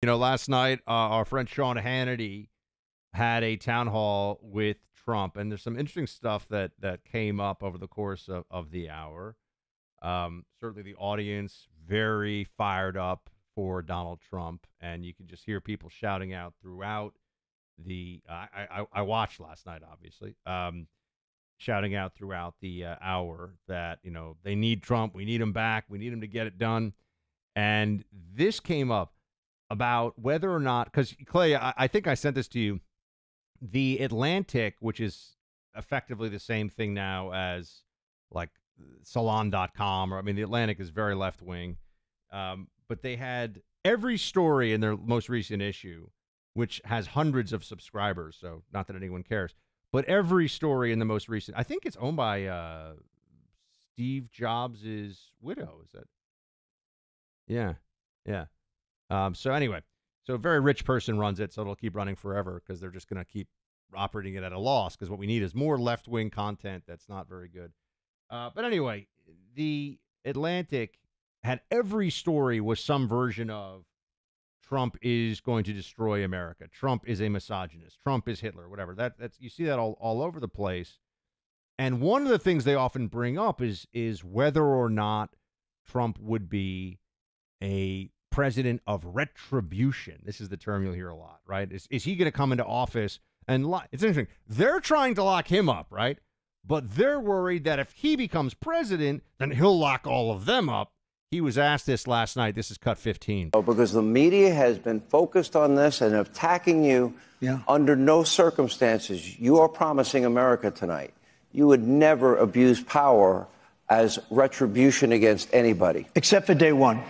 Last night, our friend Sean Hannity had a town hall with Trump, and there's some interesting stuff that came up over the course of the hour. Certainly, the audience very fired up for Donald Trump, and you can just hear people shouting out throughout the. I watched last night, obviously, shouting out throughout the hour that they need Trump, we need him back, we need him to get it done, and this came up about whether or not, because Clay, I think I sent this to you. The Atlantic, which is effectively the same thing now as like Salon.com, or the Atlantic is very left wing, but they had every story in their most recent issue, which has hundreds of subscribers. So not that anyone cares, but every story in the most recent, I think it's owned by Steve Jobs' widow. Is that? Yeah, yeah. So anyway, so a very rich person runs it, so it'll keep running forever because they're just going to keep operating it at a loss, because what we need is more left-wing content that's not very good. But anyway, the Atlantic had every story was some version of Trump is going to destroy America. Trump is a misogynist. Trump is Hitler, whatever. That's you see that all over the place. And one of the things they often bring up is whether or not Trump would be a president of retribution. This is the term you'll hear a lot, right? Is he going to come into office and it's interesting. They're trying to lock him up, right? But they're worried that if he becomes president, then he'll lock all of them up. He was asked this last night. This is cut 15. Because the media has been focused on this and attacking you. Under no circumstances. You are promising America tonight you would never abuse power as retribution against anybody. Except for day one.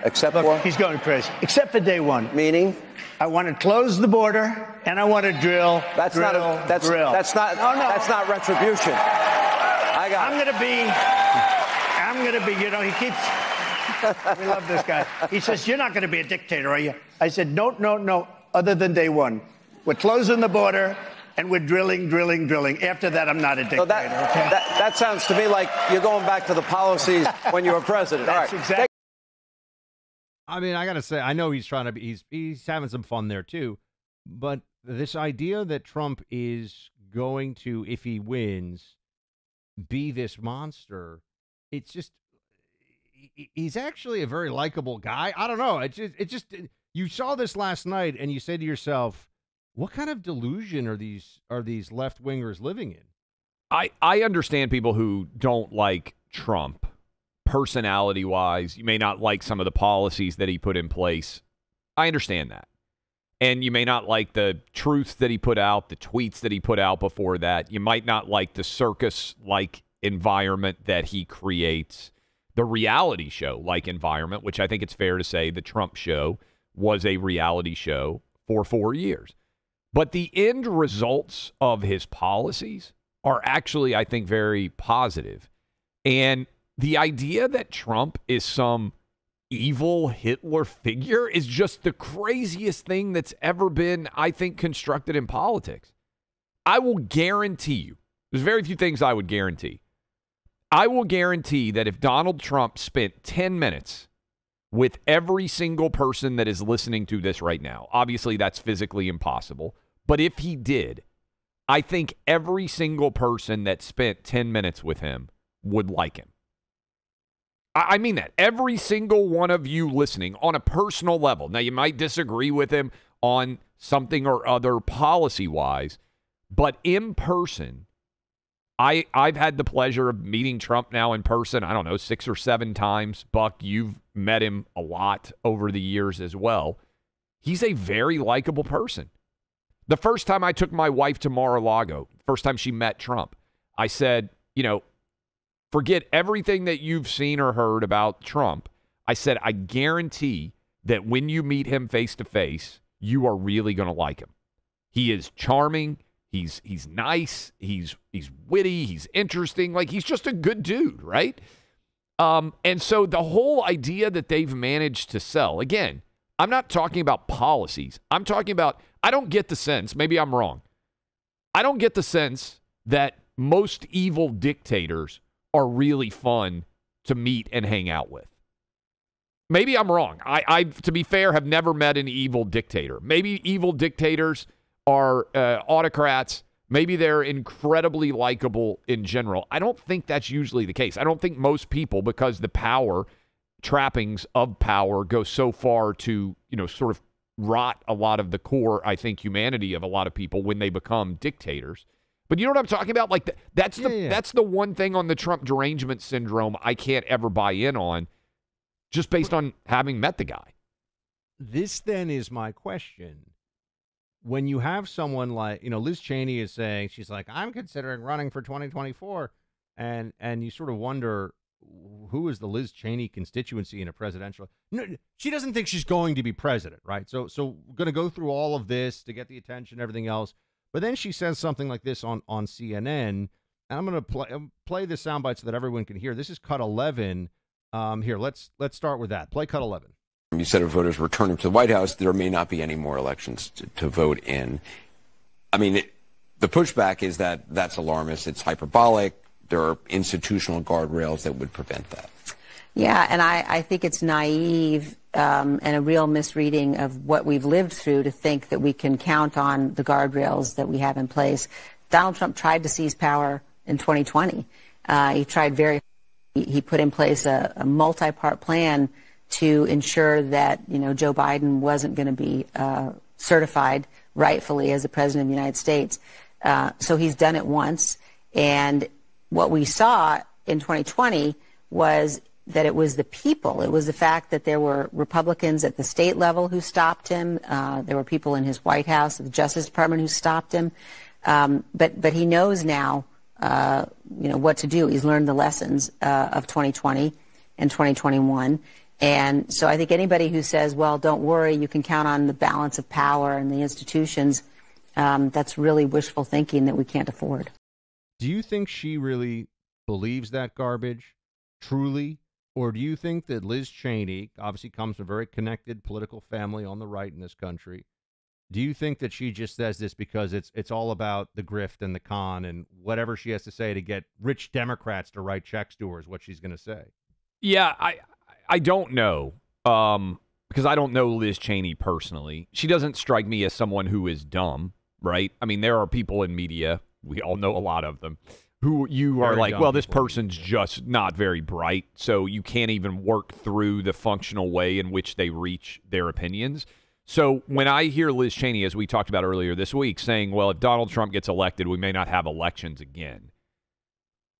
Except Look, for? He's going crazy. Except for day one. Meaning? I want to close the border, and I want to drill. That's drill, not. That's drill. That's not. No. That's not retribution. I'm going to be. He keeps. We love this guy. He says, "You're not going to be a dictator, are you?" I said, "No. Other than day one, we're closing the border." And we're drilling. After that, I'm not a dictator. So that sounds to me like you're going back to the policies when you were president. That's all right. Exactly. I got to say, I know he's trying to be, he's having some fun there too. But this idea that Trump is going to, if he wins, be this monster, it's just, he's actually a very likable guy. I don't know. It just, you saw this last night and you said to yourself, what kind of delusion are these left-wingers living in? I understand people who don't like Trump personality-wise. You may not like some of the policies that he put in place. I understand that. And you may not like the truths that he put out, the tweets that he put out before that. You might not like the circus-like environment that he creates, the reality show-like environment, which I think it's fair to say the Trump show was a reality show for 4 years. But the end results of his policies are actually, I think, very positive. And the idea that Trump is some evil Hitler figure is just the craziest thing that's ever been, I think, constructed in politics. I will guarantee you, there's very few things I would guarantee. I will guarantee that if Donald Trump spent 10 minutes with every single person that is listening to this right now, obviously that's physically impossible, but if he did, I think every single person that spent 10 minutes with him would like him. I mean that. Every single one of you listening on a personal level. Now, you might disagree with him on something or other policy-wise, but in person, I've had the pleasure of meeting Trump now in person, 6 or 7 times. Buck, you've met him a lot over the years as well. He's a very likable person. The first time I took my wife to Mar-a-Lago, first time she met Trump, I said, forget everything that you've seen or heard about Trump. I said, I guarantee that when you meet him face to face, you are really going to like him. He is charming. He's nice. He's witty. He's interesting. Like, he's just a good dude, right? And so the whole idea that they've managed to sell, again, I'm not talking about policies. I'm talking about, I don't get the sense, maybe I'm wrong, I don't get the sense that most evil dictators are really fun to meet and hang out with. Maybe I'm wrong. I, to be fair, have never met an evil dictator. Maybe evil dictators are autocrats. Maybe they're incredibly likable in general. I don't think that's usually the case. I don't think most people, because the power trappings of power go so far to, sort of rot a lot of the core, I think, humanity of a lot of people when they become dictators. But you know what I'm talking about? Like that's the one thing on the Trump derangement syndrome I can't ever buy in on, just based on having met the guy. This then is my question. When you have someone like, Liz Cheney is saying, she's like, I'm considering running for 2024. And you sort of wonder, who is the Liz Cheney constituency in a presidential? No, she doesn't think she's going to be president, right? So we're going to go through all of this to get the attention, everything else. But then she says something like this on CNN. And I'm going to play this soundbite so that everyone can hear. This is cut 11. Here, let's start with that. Play cut 11. You said if voters return to the White House, there may not be any more elections to vote in. I mean, the pushback is that that's alarmist. It's hyperbolic. There are institutional guardrails that would prevent that. Yeah, and I think it's naive and a real misreading of what we've lived through to think that we can count on the guardrails that we have in place. Donald Trump tried to seize power in 2020. He tried he put in place a multi-part plan to ensure that, Joe Biden wasn't going to be certified rightfully as the president of the United States. So he's done it once. And what we saw in 2020 was that it was the people. It was the fact that there were Republicans at the state level who stopped him. There were people in his White House, the Justice Department, who stopped him. But he knows now, what to do. He's learned the lessons of 2020 and 2021. And so I think anybody who says, well, don't worry, you can count on the balance of power and the institutions, that's really wishful thinking that we can't afford. Do you think she really believes that garbage, truly? Or do you think that Liz Cheney obviously comes from a very connected political family on the right in this country? Do you think that she just says this because it's all about the grift and the con and whatever she has to say to get rich Democrats to write checks to her is what she's going to say? Yeah, I don't know, because I don't know Liz Cheney personally. She doesn't strike me as someone who is dumb, right? I mean, there are people in media, we all know a lot of them, who you are like, well, this person's just not very bright, so you can't even work through the functional way in which they reach their opinions. So when I hear Liz Cheney, as we talked about earlier this week, saying, well, if Donald Trump gets elected, we may not have elections again,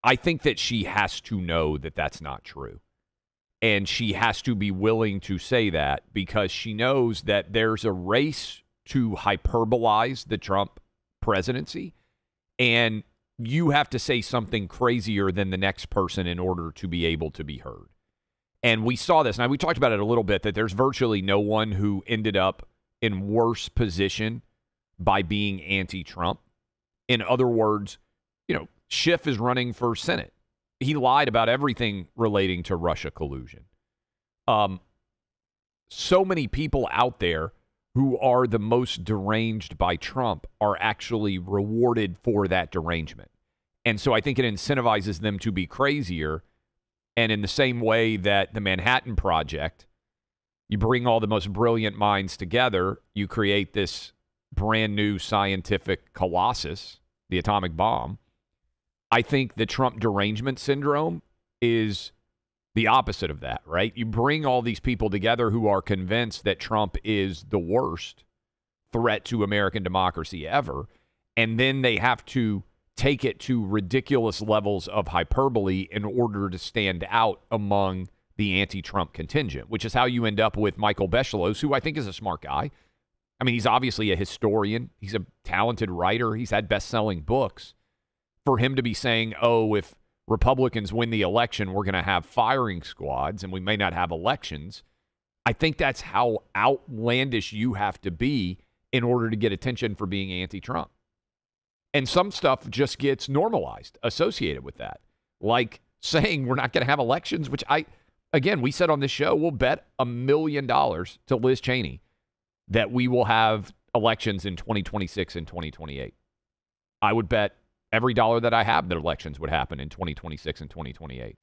I think that she has to know that that's not true. And she has to be willing to say that because she knows that there's a race to hyperbolize the Trump presidency. And you have to say something crazier than the next person in order to be able to be heard. And we saw this. Now, we talked about it a little bit, that there's virtually no one who ended up in worse position by being anti-Trump. In other words, Schiff is running for Senate. He lied about everything relating to Russia collusion. So many people out there who are the most deranged by Trump are actually rewarded for that derangement. And so I think it incentivizes them to be crazier. And in the same way that the Manhattan Project, you bring all the most brilliant minds together, you create this brand new scientific colossus, the atomic bomb. I think the Trump derangement syndrome is the opposite of that, right? You bring all these people together who are convinced that Trump is the worst threat to American democracy ever, and then they have to take it to ridiculous levels of hyperbole in order to stand out among the anti-Trump contingent, which is how you end up with Michael Beschloss, who I think is a smart guy. I mean, he's obviously a historian. He's a talented writer. He's had best-selling books. For him to be saying, oh, if Republicans win the election, we're going to have firing squads and we may not have elections, I think that's how outlandish you have to be in order to get attention for being anti-Trump. And some stuff just gets normalized associated with that. Like saying we're not going to have elections, which again, we said on this show, we'll bet $1 million to Liz Cheney that we will have elections in 2026 and 2028. I would bet every dollar that I have that elections would happen in 2026 and 2028.